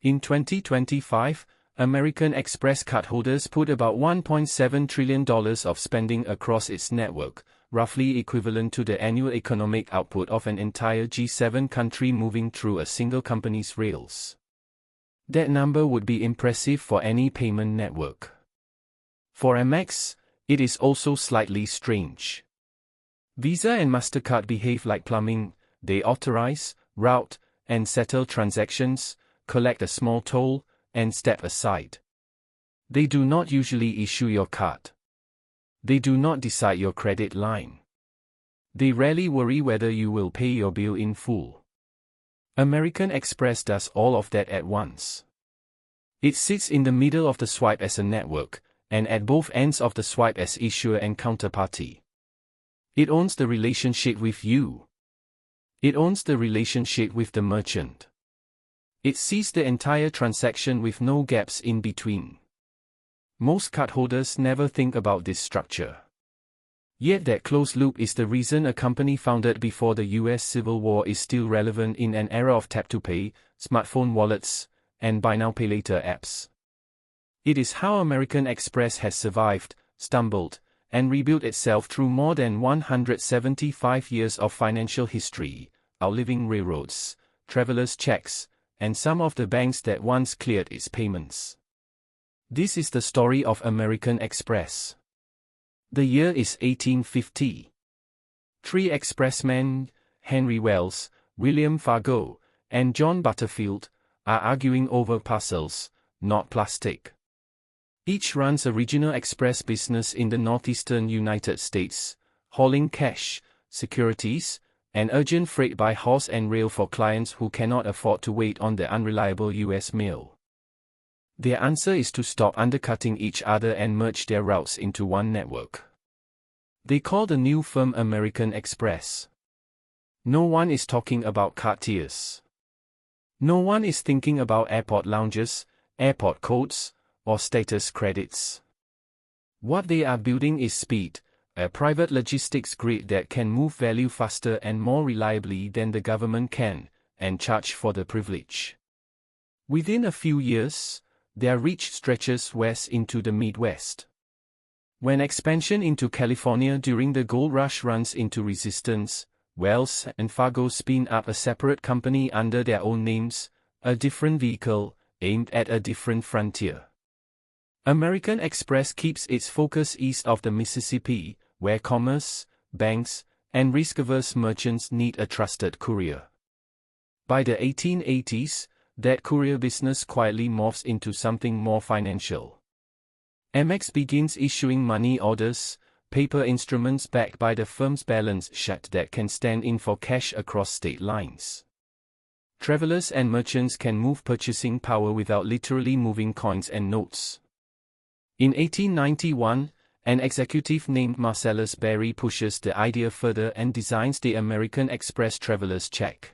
In 2025, American Express cardholders put about $1.7 trillion of spending across its network, roughly equivalent to the annual economic output of an entire G7 country moving through a single company's rails. That number would be impressive for any payment network. For Amex, it is also slightly strange. Visa and Mastercard behave like plumbing. They authorize, route, and settle transactions, collect a small toll, and step aside. They do not usually issue your card. They do not decide your credit line. They rarely worry whether you will pay your bill in full. American Express does all of that at once. It sits in the middle of the swipe as a network, and at both ends of the swipe as issuer and counterparty. It owns the relationship with you. It owns the relationship with the merchant. It sees the entire transaction with no gaps in between. Most cardholders never think about this structure. Yet that closed loop is the reason a company founded before the US Civil War is still relevant in an era of tap-to-pay, smartphone wallets, and buy now pay later apps. It is how American Express has survived, stumbled, and rebuilt itself through more than 175 years of financial history, outliving railroads, travelers' checks, and some of the banks that once cleared its payments. This is the story of American Express. The year is 1850. Three expressmen, Henry Wells, William Fargo, and John Butterfield, are arguing over parcels, not plastic. Each runs a regional express business in the northeastern United States, hauling cash, securities, and urgent freight by horse and rail for clients who cannot afford to wait on the unreliable US mail. Their answer is to stop undercutting each other and merge their routes into one network. They call the new firm American Express. No one is talking about card tiers. No one is thinking about airport lounges, airport codes, or status credits. What they are building is speed, a private logistics grid that can move value faster and more reliably than the government can, and charge for the privilege. Within a few years, their reach stretches west into the Midwest. When expansion into California during the gold rush runs into resistance, Wells and Fargo spin up a separate company under their own names, a different vehicle, aimed at a different frontier. American Express keeps its focus east of the Mississippi, where commerce, banks, and risk-averse merchants need a trusted courier. By the 1880s, that courier business quietly morphs into something more financial. Amex begins issuing money orders, paper instruments backed by the firm's balance sheet that can stand in for cash across state lines. Travelers and merchants can move purchasing power without literally moving coins and notes. In 1891, an executive named Marcellus Berry pushes the idea further and designs the American Express Traveler's Check.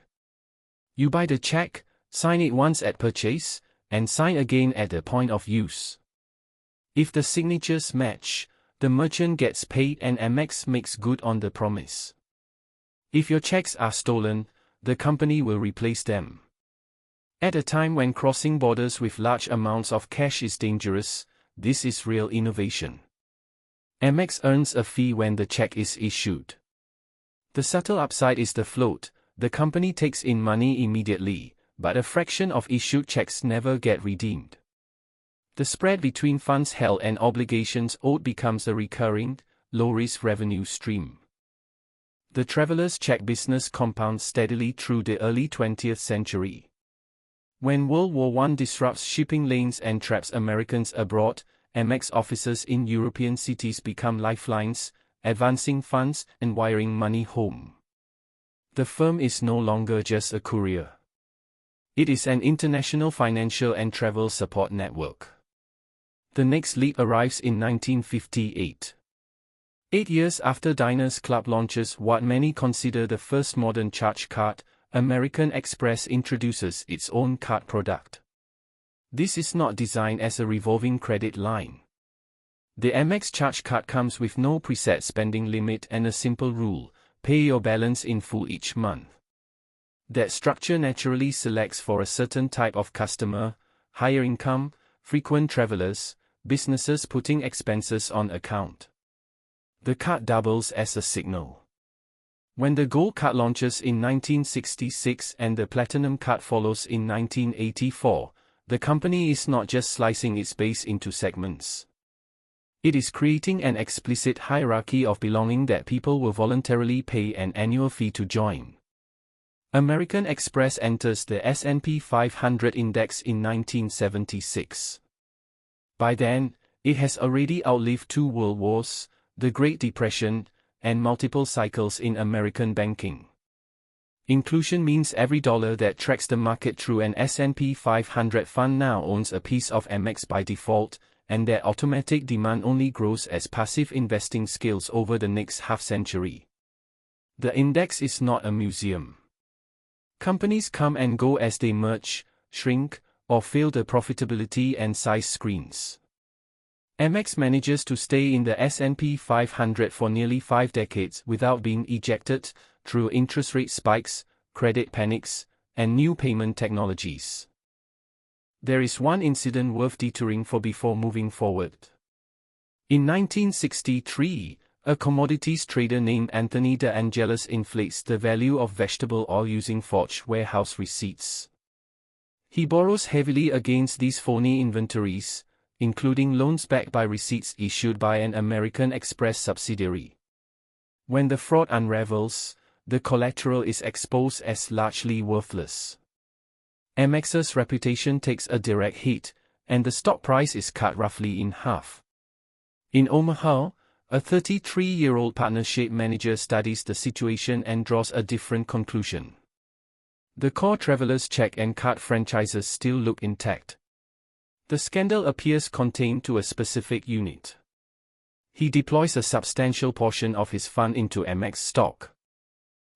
You buy the check, sign it once at purchase, and sign again at the point of use. If the signatures match, the merchant gets paid and Amex makes good on the promise. If your checks are stolen, the company will replace them. At a time when crossing borders with large amounts of cash is dangerous, this is real innovation. Amex earns a fee when the check is issued. The subtle upside is the float. The company takes in money immediately, but a fraction of issued checks never get redeemed. The spread between funds held and obligations owed becomes a recurring, low-risk revenue stream. The traveler's check business compounds steadily through the early 20th century. When World War I disrupts shipping lanes and traps Americans abroad, Amex offices in European cities become lifelines, advancing funds and wiring money home. The firm is no longer just a courier. It is an international financial and travel support network. The next leap arrives in 1958. 8 years after Diners Club launches what many consider the first modern charge card, American Express introduces its own card product. This is not designed as a revolving credit line. The Amex charge card comes with no preset spending limit and a simple rule: pay your balance in full each month. That structure naturally selects for a certain type of customer, higher income, frequent travelers, businesses putting expenses on account. The card doubles as a signal. When the Gold Card launches in 1966 and the Platinum Card follows in 1984, the company is not just slicing its base into segments. It is creating an explicit hierarchy of belonging that people will voluntarily pay an annual fee to join. American Express enters the S&P 500 index in 1976. By then, it has already outlived 2 world wars, the Great Depression, and multiple cycles in American banking. Inclusion means every dollar that tracks the market through an S&P 500 fund now owns a piece of Amex by default, and that automatic demand only grows as passive investing scales over the next half-century. The index is not a museum. Companies come and go as they merge, shrink, or fail the profitability and size screens. Amex manages to stay in the S&P 500 for nearly 5 decades without being ejected, through interest rate spikes, credit panics, and new payment technologies. There is one incident worth detouring for before moving forward. In 1963, a commodities trader named Anthony De Angelis inflates the value of vegetable oil using forged warehouse receipts. He borrows heavily against these phony inventories, including loans backed by receipts issued by an American Express subsidiary. When the fraud unravels, the collateral is exposed as largely worthless. Amex's reputation takes a direct hit, and the stock price is cut roughly in half. In Omaha, a 33-year-old partnership manager studies the situation and draws a different conclusion. The core Travelers check and card franchises still look intact. The scandal appears contained to a specific unit. He deploys a substantial portion of his fund into Amex stock.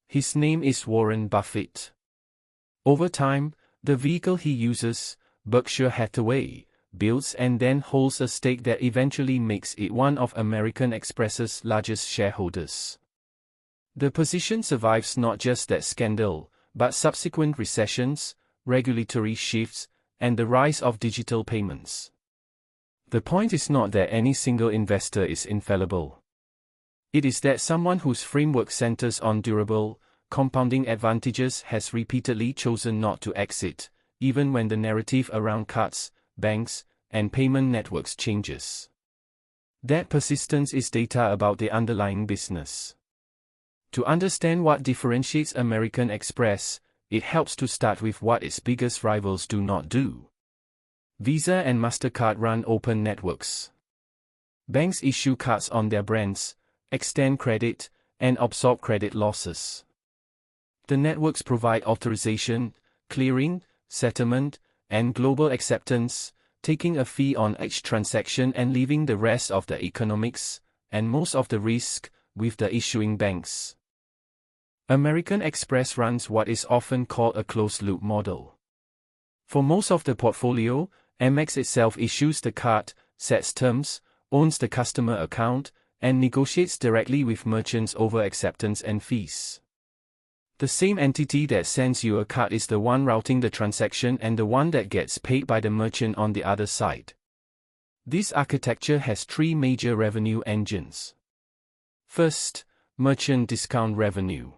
His name is Warren Buffett. Over time, the vehicle he uses, Berkshire Hathaway, builds and then holds a stake that eventually makes it one of American Express's largest shareholders. The position survives not just that scandal, but subsequent recessions, regulatory shifts, and the rise of digital payments. The point is not that any single investor is infallible. It is that someone whose framework centers on durable, compounding advantages has repeatedly chosen not to exit, even when the narrative around cards, banks, and payment networks changes. That persistence is data about the underlying business. To understand what differentiates American Express, it helps to start with what its biggest rivals do not do. Visa and Mastercard run open networks. Banks issue cards on their brands, extend credit, and absorb credit losses. The networks provide authorization, clearing, settlement, and global acceptance, taking a fee on each transaction and leaving the rest of the economics, and most of the risk, with the issuing banks. American Express runs what is often called a closed-loop model. For most of the portfolio, Amex itself issues the card, sets terms, owns the customer account, and negotiates directly with merchants over acceptance and fees. The same entity that sends you a card is the one routing the transaction and the one that gets paid by the merchant on the other side. This architecture has 3 major revenue engines. First, merchant discount revenue.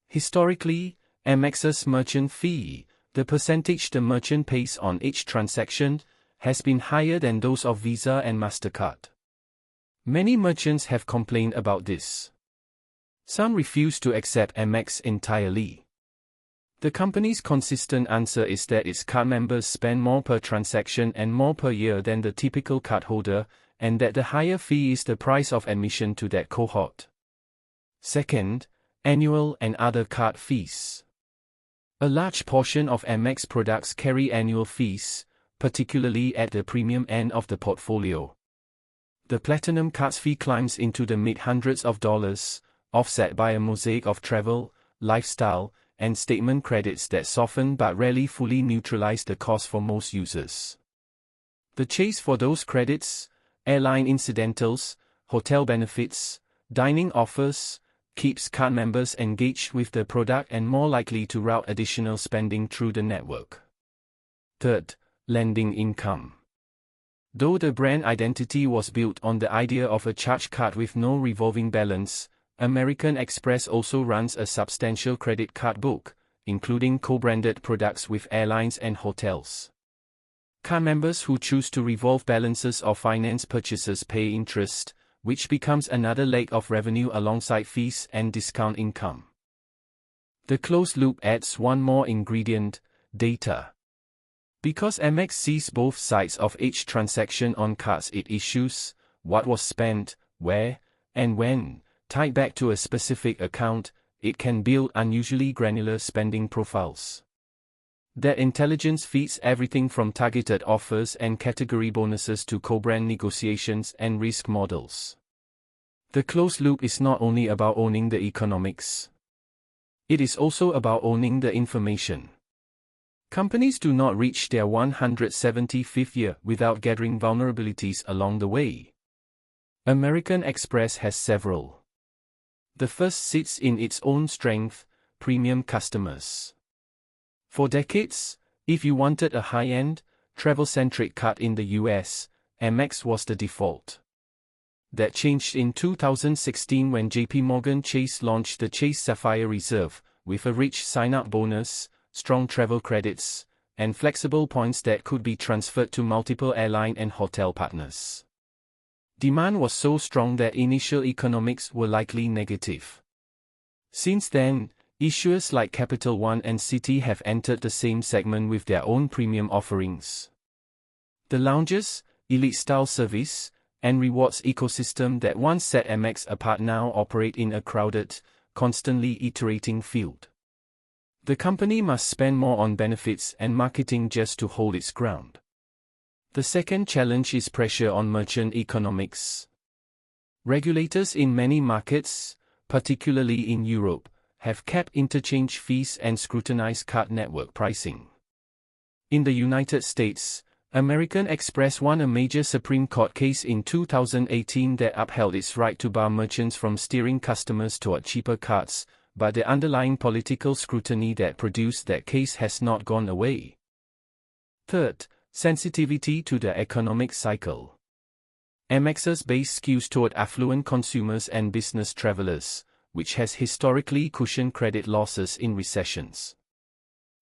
Historically, Amex's merchant fee, the percentage the merchant pays on each transaction, has been higher than those of Visa and Mastercard. Many merchants have complained about this. Some refuse to accept Amex entirely. The company's consistent answer is that its card members spend more per transaction and more per year than the typical cardholder, and that the higher fee is the price of admission to that cohort. Second, annual and other card fees. A large portion of Amex products carry annual fees, particularly at the premium end of the portfolio. The Platinum Card's fee climbs into the mid-hundreds of dollars, offset by a mosaic of travel, lifestyle, and statement credits that soften but rarely fully neutralize the cost for most users. The chase for those credits, airline incidentals, hotel benefits, dining offers, keeps card members engaged with the product and more likely to route additional spending through the network. Third, lending income. Though the brand identity was built on the idea of a charge card with no revolving balance, American Express also runs a substantial credit card book, including co-branded products with airlines and hotels. Card members who choose to revolve balances or finance purchases pay interest, which becomes another leg of revenue alongside fees and discount income. The closed loop adds one more ingredient: data. Because Amex sees both sides of each transaction on cards it issues, what was spent, where, and when, tied back to a specific account, it can build unusually granular spending profiles. That intelligence feeds everything from targeted offers and category bonuses to co-brand negotiations and risk models. The closed loop is not only about owning the economics. It is also about owning the information. Companies do not reach their 175th year without gathering vulnerabilities along the way. American Express has several. The first sits in its own strength: premium customers. For decades, if you wanted a high-end, travel-centric card in the US, Amex was the default. That changed in 2016 when JPMorgan Chase launched the Chase Sapphire Reserve, with a rich sign-up bonus, strong travel credits, and flexible points that could be transferred to multiple airline and hotel partners. Demand was so strong that initial economics were likely negative. Since then, issuers like Capital One and Citi have entered the same segment with their own premium offerings. The lounges, elite-style service, and rewards ecosystem that once set Amex apart now operate in a crowded, constantly iterating field. The company must spend more on benefits and marketing just to hold its ground. The second challenge is pressure on merchant economics. Regulators in many markets, particularly in Europe, have capped interchange fees and scrutinized card network pricing. In the United States, American Express won a major Supreme Court case in 2018 that upheld its right to bar merchants from steering customers toward cheaper cards, but the underlying political scrutiny that produced that case has not gone away. Third, sensitivity to the economic cycle. Amex's base skews toward affluent consumers and business travelers, which has historically cushioned credit losses in recessions.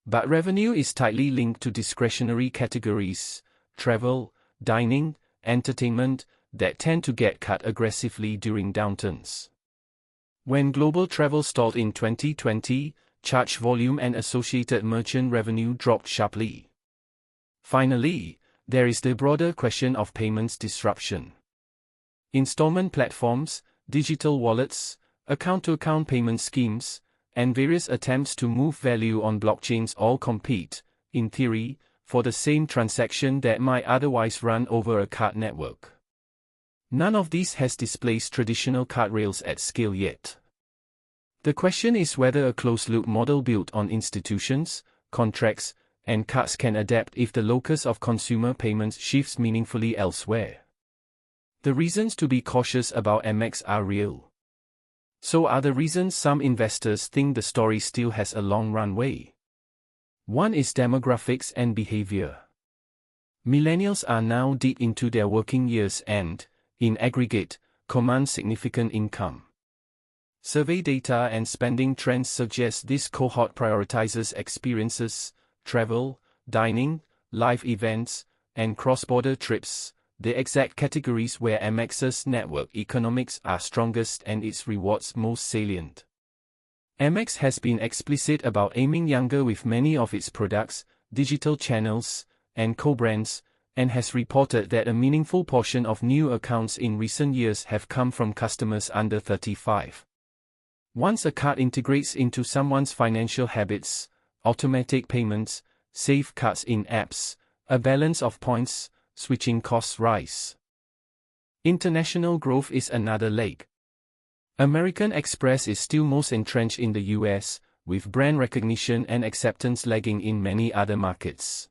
But revenue is tightly linked to discretionary categories: travel, dining, entertainment, that tend to get cut aggressively during downturns. When global travel stalled in 2020, charge volume and associated merchant revenue dropped sharply. Finally, there is the broader question of payments disruption. Installment platforms, digital wallets, account-to-account payment schemes, and various attempts to move value on blockchains all compete, in theory, for the same transaction that might otherwise run over a card network. None of these has displaced traditional card rails at scale yet. The question is whether a closed-loop model built on institutions, contracts, and cards can adapt if the locus of consumer payments shifts meaningfully elsewhere. The reasons to be cautious about Amex are real. So are the reasons some investors think the story still has a long runway. One is demographics and behavior. Millennials are now deep into their working years and, in aggregate, command significant income. Survey data and spending trends suggest this cohort prioritizes experiences, travel, dining, live events, and cross-border trips, the exact categories where Amex's network economics are strongest and its rewards most salient. Amex has been explicit about aiming younger with many of its products, digital channels, and co-brands, and has reported that a meaningful portion of new accounts in recent years have come from customers under 35. Once a card integrates into someone's financial habits, automatic payments, save cards in apps, a balance of points, switching costs rise. International growth is another leg. American Express is still most entrenched in the US, with brand recognition and acceptance lagging in many other markets.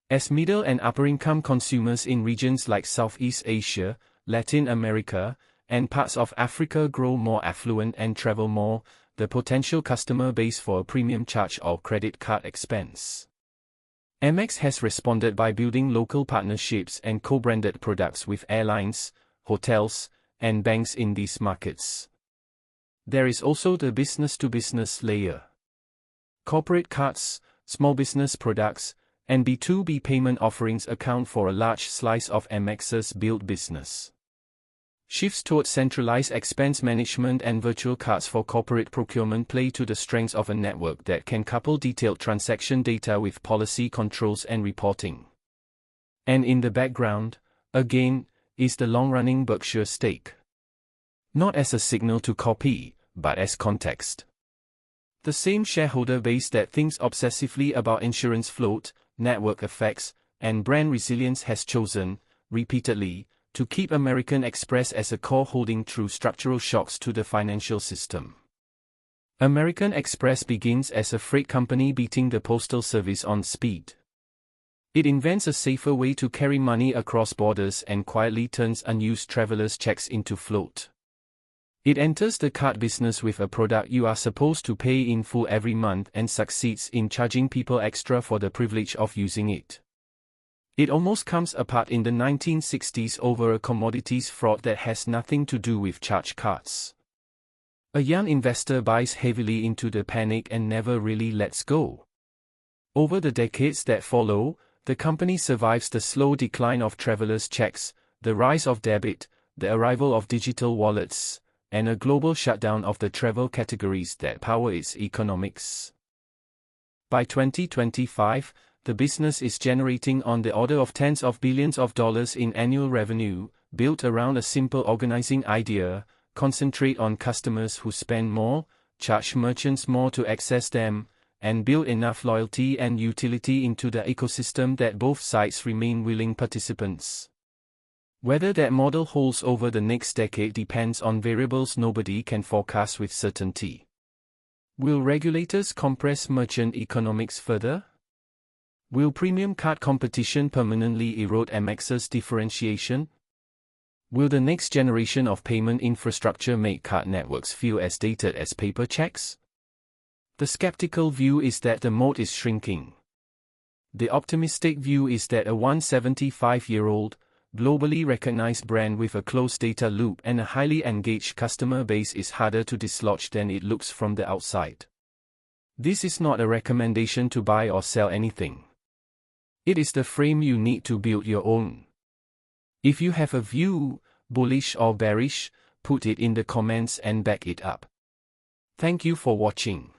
As middle and upper-income consumers in regions like Southeast Asia, Latin America, and parts of Africa grow more affluent and travel more, the potential customer base for a premium charge or credit card expense. Amex has responded by building local partnerships and co-branded products with airlines, hotels, and banks in these markets. There is also the business-to-business layer. Corporate cards, small business products, and B2B payment offerings account for a large slice of Amex's build business. Shifts towards centralized expense management and virtual cards for corporate procurement play to the strengths of a network that can couple detailed transaction data with policy controls and reporting. And in the background, again, is the long-running Berkshire stake. Not as a signal to copy, but as context. The same shareholder base that thinks obsessively about insurance float, network effects, and brand resilience has chosen, repeatedly, to keep American Express as a core holding through structural shocks to the financial system. American Express begins as a freight company beating the Postal Service on speed. It invents a safer way to carry money across borders and quietly turns unused travelers' checks into float. It enters the card business with a product you are supposed to pay in full every month and succeeds in charging people extra for the privilege of using it. It almost comes apart in the 1960s over a commodities fraud that has nothing to do with charge cards. A young investor buys heavily into the panic and never really lets go. Over the decades that follow, the company survives the slow decline of travelers' checks, the rise of debit, the arrival of digital wallets, and a global shutdown of the travel categories that power its economics. By 2025, the business is generating on the order of tens of billions of dollars in annual revenue, built around a simple organizing idea: concentrate on customers who spend more, charge merchants more to access them, and build enough loyalty and utility into the ecosystem that both sides remain willing participants. Whether that model holds over the next decade depends on variables nobody can forecast with certainty. Will regulators compress merchant economics further? Will premium card competition permanently erode Amex's differentiation? Will the next generation of payment infrastructure make card networks feel as dated as paper checks? The skeptical view is that the moat is shrinking. The optimistic view is that a 175-year-old, globally recognized brand with a closed data loop and a highly engaged customer base is harder to dislodge than it looks from the outside. This is not a recommendation to buy or sell anything. It is the frame you need to build your own. If you have a view, bullish or bearish, put it in the comments and back it up. Thank you for watching.